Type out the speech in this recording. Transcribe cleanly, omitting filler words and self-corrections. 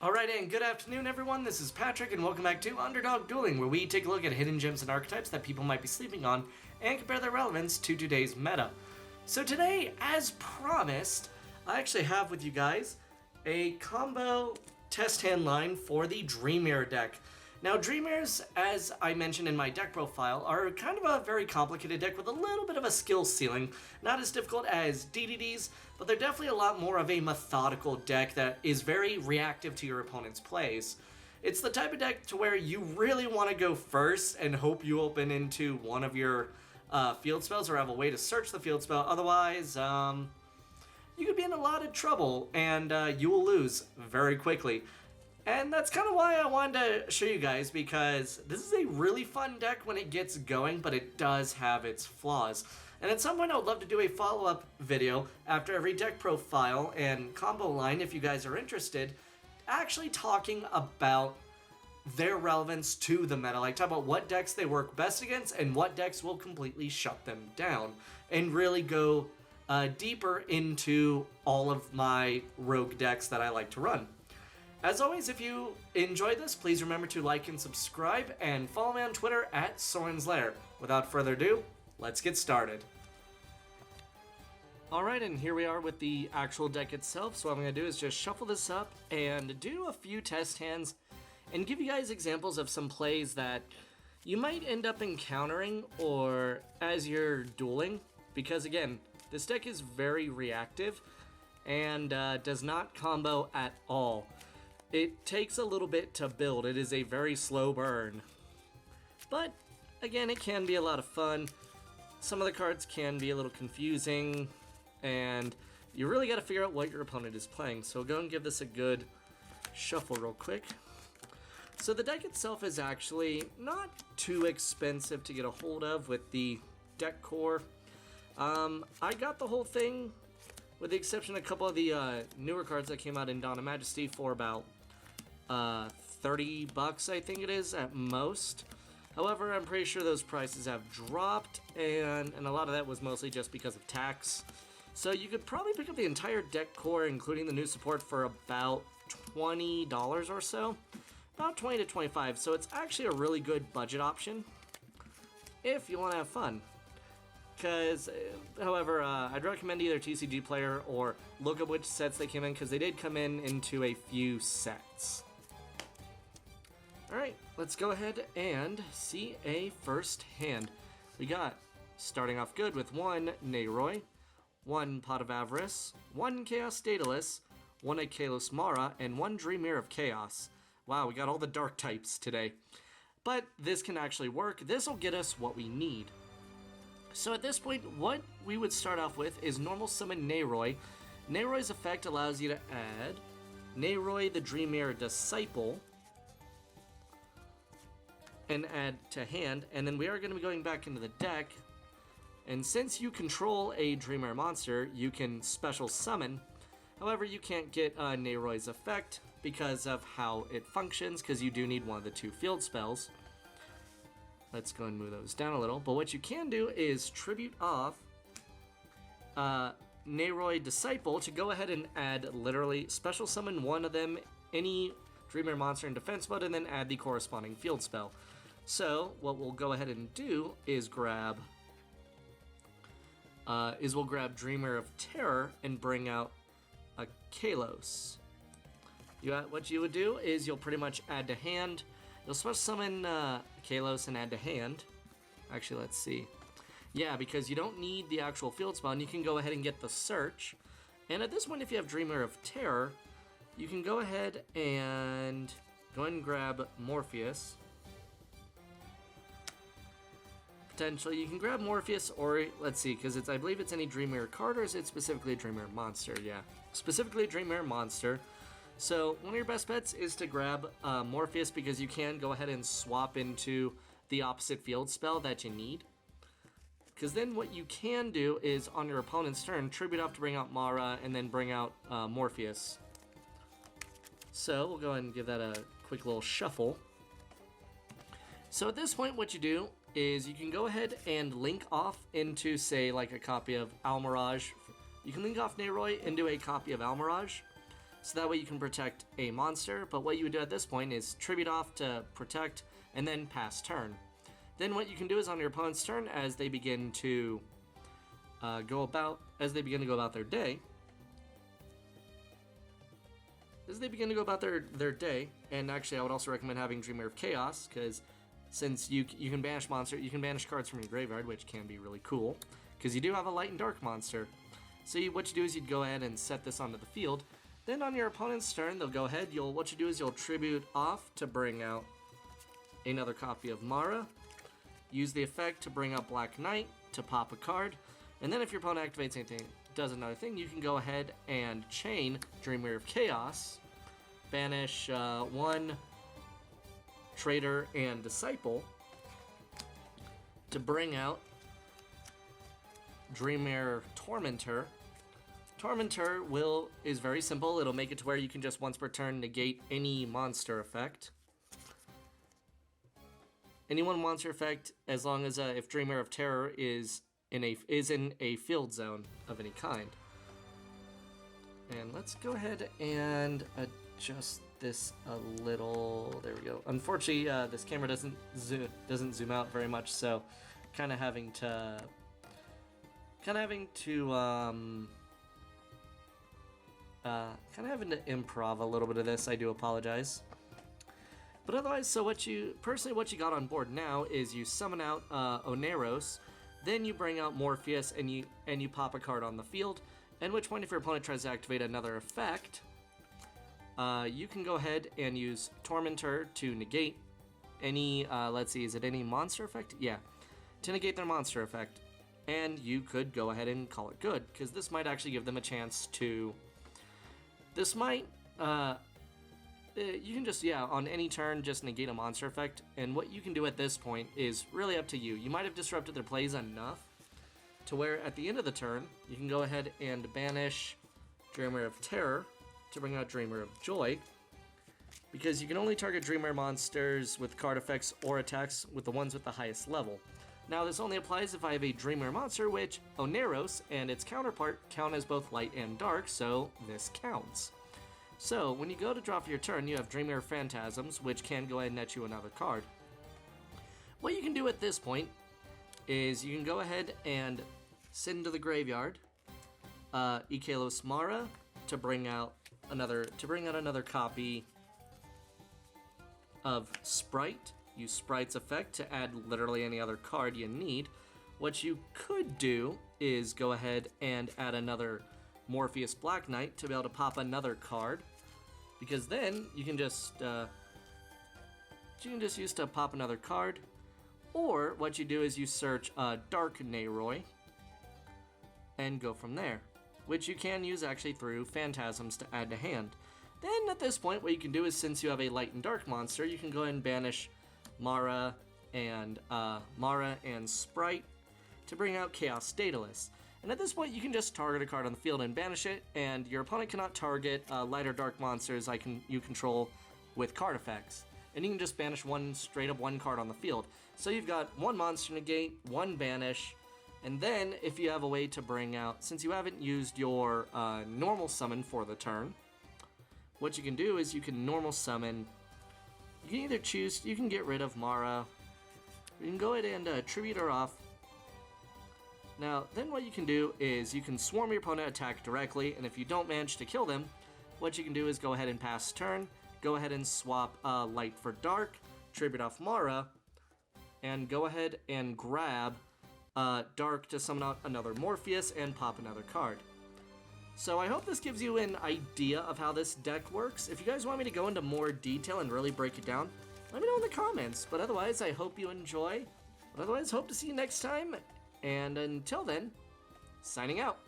Alright, and good afternoon everyone, this is Patrick, and welcome back to Underdog Dueling, where we take a look at hidden gems and archetypes that people might be sleeping on, and compare their relevance to today's meta. So today, as promised, I actually have with you guys a combo test hand line for the Dream Mirror deck. Now, Dream Mirrors, as I mentioned in my deck profile, are kind of a very complicated deck with a little bit of a skill ceiling. Not as difficult as DDDs, but they're definitely a lot more of a methodical deck that is very reactive to your opponent's plays. It's the type of deck to where you really want to go first and hope you open into one of your field spells or have a way to search the field spell. Otherwise, you could be in a lot of trouble and you will lose very quickly. And that's kind of why I wanted to show you guys, because this is a really fun deck when it gets going, but it does have its flaws. And at some point I would love to do a follow-up video after every deck profile and combo line, if you guys are interested, actually talking about their relevance to the meta. Like, talk about what decks they work best against and what decks will completely shut them down. And really go deeper into all of my rogue decks that I like to run. As always, if you enjoyed this, please remember to like and subscribe, and follow me on Twitter at Soren's Lair. Without further ado, let's get started. Alright, and here we are with the actual deck itself, so what I'm going to do is just shuffle this up and do a few test hands, and give you guys examples of some plays that you might end up encountering or as you're dueling, because again, this deck is very reactive and does not combo at all. It takes a little bit to build. It is a very slow burn. But, again, it can be a lot of fun. Some of the cards can be a little confusing, and you really got to figure out what your opponent is playing. So go and give this a good shuffle real quick. So the deck itself is actually not too expensive to get a hold of with the deck core. I got the whole thing, with the exception of a couple of the newer cards that came out in Dawn of Majesty, for about $30, I think it is, at most. However, I'm pretty sure those prices have dropped, and a lot of that was mostly just because of tax. So you could probably pick up the entire deck core, including the new support, for about $20 or so. About 20 to 25, so it's actually a really good budget option if you want to have fun. Because, however, I'd recommend either TCG Player or look up which sets they came in, because they did come in into a few sets. Alright, let's go ahead and see a first hand. We got, starting off good with one Nayroy, one Pot of Avarice, one Chaos Daedalus, one Kalos Mara, and one Dream Mirror of Chaos. Wow, we got all the dark types today. But this can actually work. This will get us what we need. So at this point, what we would start off with is normal summon Nayroy. Nayroy's effect allows you to add Nayroy the Dream Mirror Disciple and add to hand, and then we are going to be going back into the deck, and since you control a Dream Mirror monster, you can special summon. However, you can't get Nayroy's effect because of how it functions, because you do need one of the two field spells. Let's go and move those down a little. But what you can do is tribute off Nayroy Disciple to go ahead and add, literally, special summon one of them, any Dream Mirror monster in defense mode, and then add the corresponding field spell. So what we'll go ahead and do is grab we'll grab Dream Mirror of Terror and bring out a Kalos. What you would do is you'll pretty much add to hand. You'll special summon Kalos and add to hand. Actually, let's see. Yeah, because you don't need the actual field spell, and you can go ahead and get the search. And at this point, if you have Dream Mirror of Terror, you can go ahead and grab Morpheus. Potentially, you can grab Morpheus, or let's see, because I believe it's any Dream Mirror card, or is it specifically a Dream Mirror monster? Yeah, specifically a Dream Mirror monster. So one of your best bets is to grab Morpheus, because you can go ahead and swap into the opposite field spell that you need. Because then what you can do is, on your opponent's turn, tribute off to bring out Mara, and then bring out Morpheus. So we'll go ahead and give that a quick little shuffle. So at this point, what you do is you can go ahead and link off into, say, like a copy of Almirage. You can link off Nayroy into a copy of Almirage. so that way you can protect a monster. But what you would do at this point is tribute off to protect, and then pass turn. Then what you can do is on your opponent's turn, as they begin to go about their day, and actually I would also recommend having Dreamer of Chaos, because since you can banish you can banish cards from your graveyard, which can be really cool, because you do have a light and dark monster. So what you do is you'd go ahead and set this onto the field. Then on your opponent's turn, they'll go ahead. What you do is you'll tribute off to bring out another copy of Mara. Use the effect to bring out Black Knight to pop a card. And then if your opponent activates anything, does another thing, you can go ahead and chain Dreamer of Chaos, banish one Traitor and Disciple to bring out Dreamer Tormentor. Tormentor is very simple. It'll make it to where you can just once per turn negate any monster effect. Any one monster effect, as long as if Dreamer of Terror is in a field zone of any kind. And let's go ahead and adjust this a little. There we go. Unfortunately, this camera doesn't zoom out very much, so kind of having to improv a little bit of this. I do apologize. But otherwise, so what you got on board now is you summon out Oneros, then you bring out Morpheus, and you pop a card on the field. At which point, if your opponent tries to activate another effect, you can go ahead and use Tormentor to negate any. Let's see, is it any monster effect? Yeah, to negate their monster effect, and you could go ahead and call it good, because this might actually give them a chance to. This might. You can just, on any turn, just negate a monster effect, and what you can do at this point is really up to you. You might have disrupted their plays enough to where at the end of the turn, you can go ahead and banish Dreamer of Terror to bring out Dreamer of Joy, because you can only target Dreamer monsters with card effects or attacks with the ones with the highest level. Now, this only applies if I have a Dreamer monster, which Oneros and its counterpart count as both light and dark, so this counts. So, when you go to draw for your turn, you have Dreamer Phantasms, which can go ahead and net you another card. What you can do at this point is you can go ahead and send into the graveyard Ikelos Mara to bring out another copy of Sprite. Use Sprite's effect to add literally any other card you need. What you could do is go ahead and add another Morpheus Black Knight to be able to pop another card, because then you can just use to pop another card. Or what you do is you search Dark Nayroy and go from there, which you can use actually through Phantasms to add to hand. Then at this point, what you can do is, since you have a light and dark monster, you can go ahead and banish Mara and Sprite to bring out Chaos Daedalus. And at this point, you can just target a card on the field and banish it, and your opponent cannot target light or dark monsters you control with card effects. And you can just banish straight up one card on the field. So you've got one monster negate, one banish, and then if you have a way to bring out, since you haven't used your normal summon for the turn, what you can do is you can normal summon. You can either choose, you can get rid of Mara, you can go ahead and tribute her off. Now, then what you can do is you can swarm your opponent, attack directly, and if you don't manage to kill them, what you can do is go ahead and pass turn, go ahead and swap light for dark, tribute off Mara, and go ahead and grab dark to summon out another Morpheus and pop another card. So I hope this gives you an idea of how this deck works. If you guys want me to go into more detail and really break it down, let me know in the comments. But otherwise, I hope you enjoy. But otherwise, hope to see you next time. And until then, signing out.